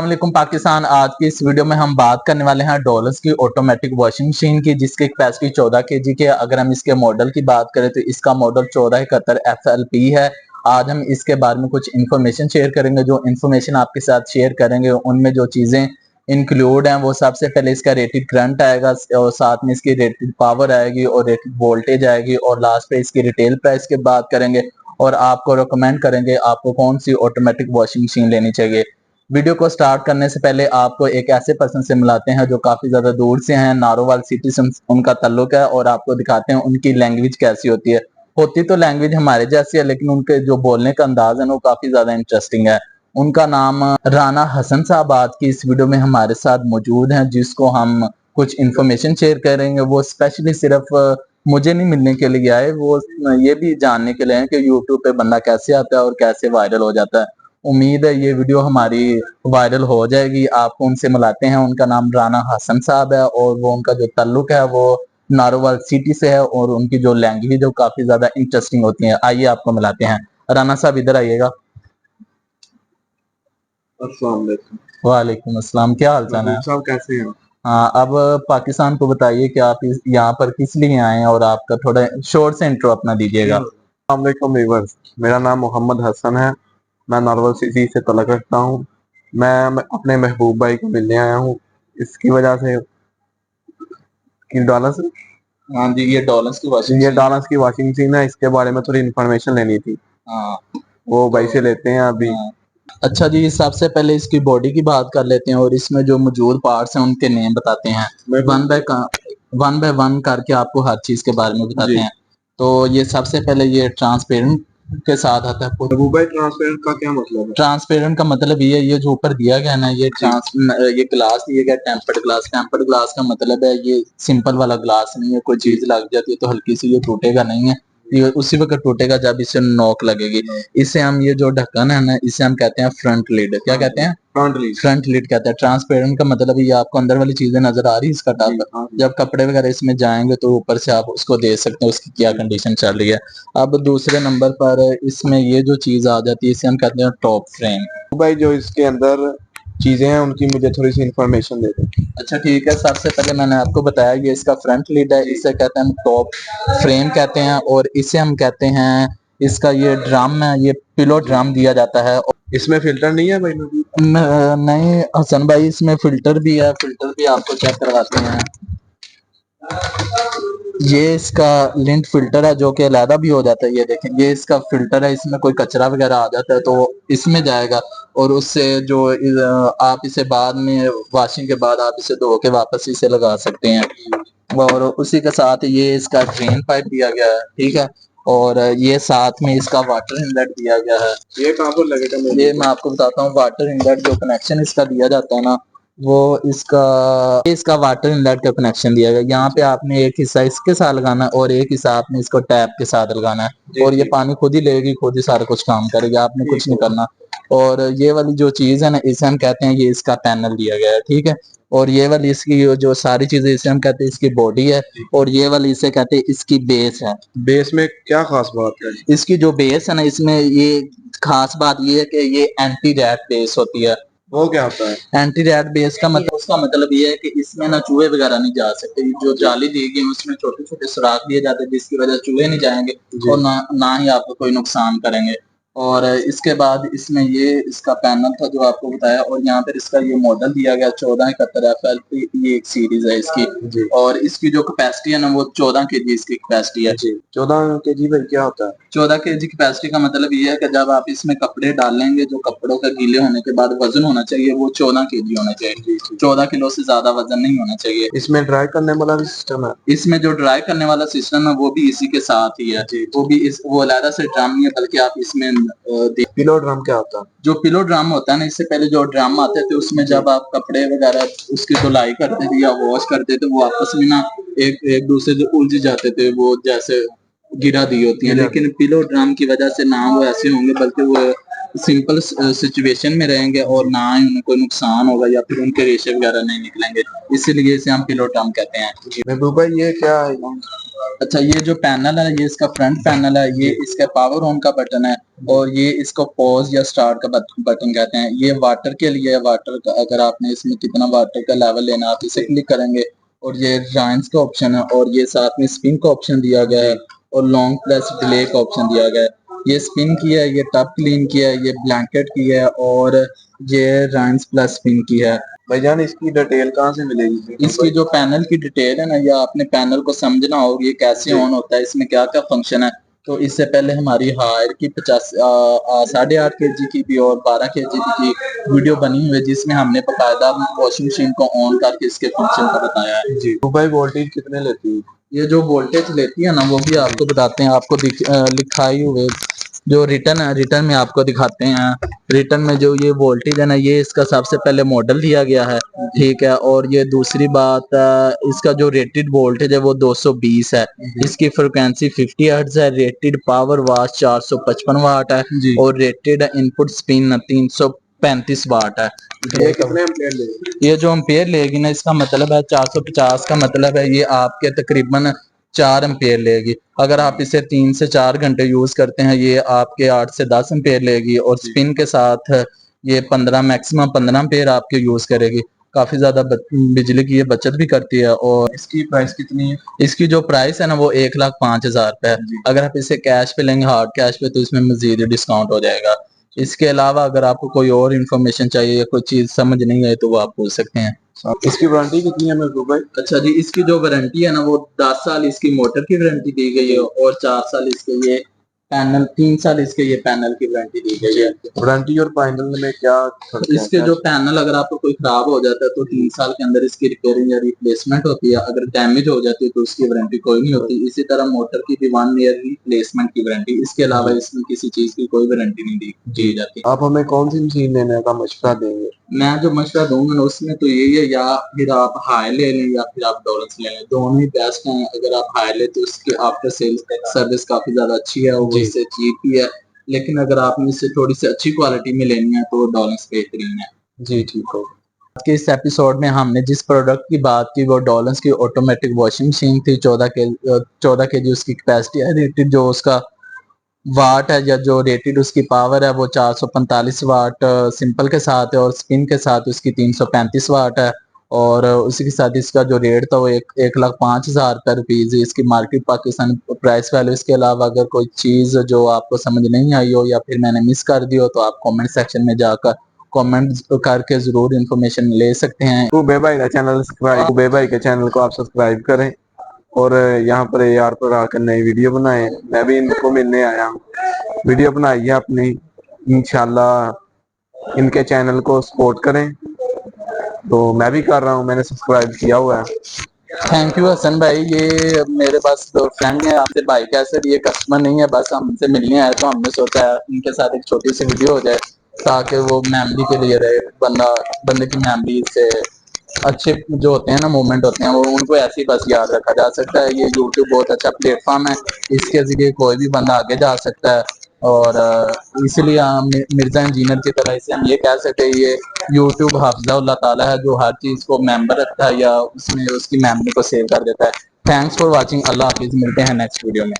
अस्सलामुअलैकुम पाकिस्तान। आज की इस वीडियो में हम बात करने वाले हैं डॉलर्स की ऑटोमेटिक वॉशिंग मशीन की, जिसकी कैपेसिटी 14 केजी की है। अगर हम इसके मॉडल की बात करें तो इसका मॉडल 1471 FLP है। आज हम इसके बारे में कुछ इन्फॉर्मेशन शेयर करेंगे। जो इन्फॉर्मेशन आपके साथ शेयर करेंगे उनमें जो चीजें इंक्लूड हैं वो सबसे पहले इसका रेटेड करंट आएगा, और साथ में इसकी रेटेड पावर आएगी और रेटेड वोल्टेज आएगी, और लास्ट पे इसकी रिटेल प्राइस की बात करेंगे और आपको रिकमेंड करेंगे आपको कौन सी ऑटोमेटिक वॉशिंग मशीन लेनी चाहिए। वीडियो को स्टार्ट करने से पहले आपको एक ऐसे पर्सन से मिलाते हैं जो काफी ज्यादा दूर से हैं, नारोवाल सिटी से उनका ताल्लुक है, और आपको दिखाते हैं उनकी लैंग्वेज कैसी होती है। होती तो लैंग्वेज हमारे जैसी है, लेकिन उनके जो बोलने का अंदाज है वो काफी ज्यादा इंटरेस्टिंग है। उनका नाम राना हसन साहब आज की इस वीडियो में हमारे साथ मौजूद हैं, जिसको हम कुछ इन्फॉर्मेशन शेयर करेंगे। वो स्पेशली सिर्फ मुझे नहीं मिलने के लिए आए, वो ये भी जानने के लिए हैं कि यूट्यूब पे बंदा कैसे आता है और कैसे वायरल हो जाता है। उम्मीद है ये वीडियो हमारी वायरल हो जाएगी। आपको उनसे मिलाते हैं। उनका नाम राना हसन साहब है और वो उनका जो ताल्लुक है वो नारोवाल सिटी से है, और उनकी जो लैंग्वेज है काफी ज्यादा इंटरेस्टिंग होती है। आइए आपको मिलाते हैं। राना साहब इधर आइएगा। अस्सलाम वालेकुम। वालेकुम अस्सलाम, क्या हाल चाल है? साहब कैसे हैं? हाँ, अब पाकिस्तान को बताइए कि आप यहाँ पर किस लिए आए हैं, और आपका थोड़ा शॉर्ट से इंट्रो अपना दीजिएगा। अस्सलाम वालेकुम व्यूअर्स, मेरा नाम मोहम्मद हसन है। मैं नारोवाल सिटी से तलक रखता हूँ। मैं अपने महबूब भाई को मिलने आया हूँ इसकी वजह से कि डॉलर्स हाँ जी, ये डॉलर्स की वॉशिंग ये डॉलर्स की वॉशिंग मशीन है। इसके बारे में थोड़ी इंफॉर्मेशन लेनी थी। हाँ, वो भाई से लेते हैं अभी। हाँ। अच्छा जी, सबसे पहले इसकी बॉडी की बात कर लेते हैं और इसमें जो मौजूद पार्ट्स हैं उनके नेम बताते हैं। वन बाय वन करके आपको हर चीज के बारे में बताते हैं। तो ये सबसे पहले ये ट्रांसपेरेंट के साथ आता है। महबूब भाई, ट्रांसपेरेंट का क्या मतलब है? ट्रांसपेरेंट का मतलब ये जो ऊपर दिया गया है ना, ये ग्लास दिया गया टेम्पर्ड ग्लास। टेम्पर्ड ग्लास का मतलब है ये सिंपल वाला ग्लास नहीं है। कोई चीज लग जाती है तो हल्की सी ये टूटेगा नहीं है, ये उसी वक्त टूटेगा जब इसे नोक लगेगी। इसे हम ये जो ढक्कन है ना, इसे हम कहते हैं फ्रंट लीड। क्या कहते हैं? फ्रंट लीड कहते हैं। ट्रांसपेरेंट का मतलब ये आपको अंदर वाली चीजें नजर आ रही है इसका टॉप। जब कपड़े वगैरह इसमें जाएंगे तो ऊपर से आप उसको देख सकते हैं उसकी क्या कंडीशन चल रही है। अब दूसरे नंबर पर इसमें ये जो चीज आ जाती है इसे हम कहते हैं टॉप फ्रेम। भाई, जो इसके अंदर चीजें हैं उनकी मुझे थोड़ी सी इंफॉर्मेशन दे दो। अच्छा ठीक है, सबसे पहले मैंने आपको बताया ये इसका फ्रंट लीड है, इसे कहते हैं हम टॉप फ्रेम कहते हैं, और इसे हम कहते हैं इसका ये ड्रम है, ये पिलो ड्रम दिया जाता है। इसमें फिल्टर नहीं है भाई? नहीं हसन भाई, इसमें फिल्टर भी है। फिल्टर भी आपको चेक करवाते हैं। ये इसका लिंट फिल्टर है जो कि अलहदा भी हो जाता है। ये देखें, ये इसका फिल्टर है। इसमें कोई कचरा वगैरह आ जाता है तो इसमें जाएगा, और उससे जो आप इसे बाद में वॉशिंग के बाद आप इसे धो के वापस इसे लगा सकते हैं। और उसी के साथ ये इसका ड्रेन पाइप दिया गया है, ठीक है। और ये साथ में इसका वाटर इनलेट दिया गया है। ये कहाँ पर लगेगा? ये मैं आपको बताता हूँ। वाटर इनलेट जो कनेक्शन इसका दिया जाता है ना, वो इसका वाटर इनलेट का कनेक्शन दिया गया। यहाँ पे आपने एक हिस्सा इसके साथ लगाना है और एक हिस्सा आपने इसको टैप के साथ लगाना है, और ये पानी खुद ही लेगी, खुद ही सारा कुछ काम करेगी, आपने कुछ नहीं करना। और ये वाली जो चीज है ना, इसे हम कहते हैं ये इसका पैनल दिया गया है, ठीक है। और ये वाली इसकी जो सारी चीजें इसे हम कहते हैं इसकी बॉडी है, और ये वाली इसे कहते हैं इसकी बेस है। बेस में क्या खास बात है? इसकी जो बेस है ना, इसमें ये खास बात ये है कि ये एंटी रैट बेस होती है। वो क्या होता है? एंटी रैट बेस का मतलब, उसका मतलब ये है कि इसमें ना चूहे वगैरह नहीं जा सकते। जो जाली दी गई है उसमें छोटे छोटे सुराख दिए जाते हैं जिसकी वजह से चूहे नहीं जाएंगे और ना ही आपको कोई नुकसान करेंगे। और इसके बाद इसमें ये इसका पैनल था जो आपको बताया, और यहाँ पर इसका ये मॉडल दिया गया 1471 FLP। ये एक सीरीज है इसकी, और इसकी जो कैपेसिटी है ना वो 14 kg इसकी कैपेसिटी है। 14 kg भाई क्या होता है? 14 kg कैपेसिटी का मतलब ये है कि जब आप इसमें कपड़े डालेंगे, जो कपड़ों का गीले होने के बाद वजन होना चाहिए वो 14 kg होना चाहिए। 14 किलो से ज्यादा वजन नहीं होना चाहिए। इसमें ड्राई करने वाला भी सिस्टम है? इसमें जो ड्राई करने वाला सिस्टम है वो भी इसी के साथ ही है। वो भी वो अलहदा से ड्रम नहीं है, बल्कि आप इसमें पिलो ड्रम क्या होता है? जो पिलो ड्रम होता है ना, इससे पहले जो ड्रम आते थे उसमें जब आप कपड़े वगैरह उसकी धुलाई करते थे या वॉश करते थे, वो आपस में ना एक दूसरे से उलझ जाते थे, वो जैसे गिरा दी होती है। लेकिन पिलो ड्रम की वजह से ना वो ऐसे होंगे, बल्कि वो सिंपल सिचुएशन में रहेंगे और ना ही उन्हें कोई नुकसान होगा या फिर उनके रेशे वगैरह नहीं निकलेंगे, इसीलिए इसे हम पिलो टर्म कहते हैं। महबूब भाई ये क्या है? अच्छा, ये जो पैनल है ये इसका फ्रंट पैनल है, ये इसका पावर ऑन का बटन है और ये इसको पॉज या स्टार्ट का बटन कहते हैं। ये वाटर के लिए है, वाटर का अगर आपने इसमें कितना वाटर का लेवल लेना है आप इसे क्लिक करेंगे और ये राइन्स का ऑप्शन है और ये साथ में स्पिन का ऑप्शन दिया गया है और लॉन्ग प्लस डिले का ऑप्शन दिया गया है। ये स्पिन की है, ये टब क्लीन की है, ये ब्लैंकेट की है और ये राइन्स प्लस स्पिन की है। भाईजान इसकी डिटेल कहाँ से मिलेगी? इसकी जो पैनल की डिटेल है ना, या आपने पैनल को समझना हो ये कैसे ऑन होता है, इसमें क्या क्या फंक्शन है, तो इससे पहले हमारी हायर की 8.5 kg की भी और 12 kg की वीडियो बनी हुई है जिसमें हमने बकायदा वॉशिंग मशीन को ऑन करके इसके फंक्शन को बताया है। जी तो भाई वोल्टेज कितने लेती है? ये जो वोल्टेज लेती है ना वो भी आपको बताते हैं, आपको लिखाई हुए जो रिटर्न है, रिटर्न में आपको दिखाते हैं। रिटर्न में जो ये वोल्टेज है ना, ये इसका सबसे पहले मॉडल दिया गया है, ठीक है। और ये दूसरी बात, इसका जो रेटेड वोल्टेज है वो 220 है, इसकी फ्रिक्वेंसी 50 हर्ट्ज है, रेटेड पावर वाट 455 वाट है और रेटेड इनपुट स्पिन 335 वाट है। ये कितने एम्पेयर लेगी? ये जो एम्पेयर लेगी ना, इसका मतलब है 450 का मतलब है ये आपके तकरीबन 4 एम्पेयर लेगी। अगर आप इसे 3 से 4 घंटे यूज करते हैं ये आपके 8 से 10 एम्पेयर लेगी और स्पिन के साथ ये 15 मैक्सिमम 15 एम्पेयर आपके यूज करेगी। काफी ज्यादा बिजली की ये बचत भी करती है। और इसकी प्राइस कितनी है? इसकी जो प्राइस है ना वो 1,05,000 रुपए है। अगर आप इसे कैश पे लेंगे, हार्ड कैश पे, तो इसमें मजीद डिस्काउंट हो जाएगा। इसके अलावा अगर आपको कोई और इन्फॉर्मेशन चाहिए या कोई चीज समझ नहीं आए तो वो आप पूछ सकते हैं। इसकी वारंटी कितनी है महबूब भाई? अच्छा जी, इसकी जो वारंटी है ना वो 10 साल इसकी मोटर की वारंटी दी गई है और 4 साल इसके ये पैनल, 3 साल इसके ये पैनल की वारंटी दी गई है। वारंटी और पैनल में क्या फर्क है? इसके जो पैनल अगर आपको कोई खराब हो जाता है तो 3 साल के अंदर इसकी रिपेयरिंग या रिप्लेसमेंट होती है। अगर डैमेज हो जाती है तो उसकी वारंटी कोई नहीं होती। इसी तरह मोटर की भी 1 ईयर रिप्लेसमेंट की वारंटी, इसके अलावा इसमें किसी चीज की कोई वारंटी नहीं दी जाती। आप हमें कौन सी मशीन लेने का मशवरा देंगे? मैं जो मशवरा दूंगा ना उसमें तो यही है, या फिर आप हाई ले लें या फिर आप डॉलर्स ले लें, दोनों ही बेस्ट हैं। अगर आप हाई ले तो उसकी आफ्टर सेल्स सर्विस काफी ज्यादा अच्छी है, वो इससे चीप ही है। लेकिन अगर आपने इससे थोड़ी सी अच्छी क्वालिटी में लेनी है तो डॉलर्स बेहतरीन है। जी ठीक है। आज के इस एपिसोड में हमने जिस प्रोडक्ट की बात की वो डॉलर्स की ऑटोमेटिक वॉशिंग मशीन थी। 14 के उसकी कैपेसिटी है, रेटेड जो उसका वाट है या जो रेटेड उसकी पावर है वो 445 वाट सिंपल के साथ है और स्पिन के साथ उसकी 335 वाट है। और उसी के साथ इसका जो रेट था वो 1,05,000 रुपीज इसकी मार्केट पाकिस्तान प्राइस वैल्यू। इसके अलावा अगर कोई चीज जो आपको समझ नहीं आई हो या फिर मैंने मिस कर दी हो तो आप कमेंट सेक्शन में जाकर कमेंट करके जरूर इन्फॉर्मेशन ले सकते हैं। कुबे भाई का चैनल सब्सक्राइब, कुबे भाई के चैनल को आप सब्सक्राइब करें और यहाँ पर AR पर आकर नई वीडियो बनाए। मैं भी इनको मिलने आया हूँ, वीडियो बनाई है अपनी, इंशाल्लाह इनके चैनल को सपोर्ट करें। तो मैं भी कर रहा हूँ, मैंने सब्सक्राइब किया हुआ है। थैंक यू हसन भाई। ये मेरे पास दो फ्रेंड है, आपसे भाई कैसे, ये कस्टमर नहीं है, बस हमसे मिलने आए तो हमने सोचा है इनके साथ एक छोटी सी वीडियो हो जाए ताकि वो मेमोरी के लिए रहे। बंदे की मेमोरी से अच्छे जो होते हैं ना मोमेंट होते हैं वो उनको ऐसे ही बस याद रखा जा सकता है। ये यूट्यूब बहुत अच्छा प्लेटफॉर्म है, इसके जरिए कोई भी बंदा आगे जा सकता है। और इसलिए हम मिर्जा इंजीनियर की तरह इसे हम ये कह सकते हैं ये यूट्यूब हाफिज़हुल्लाह ताला है जो हर चीज को मेंबर रखता है या उसमें उसकी मेमोरी को सेव कर देता है। Thanks for watching. अल्लाह हाफिज, मिलते हैं नेक्स्ट वीडियो में।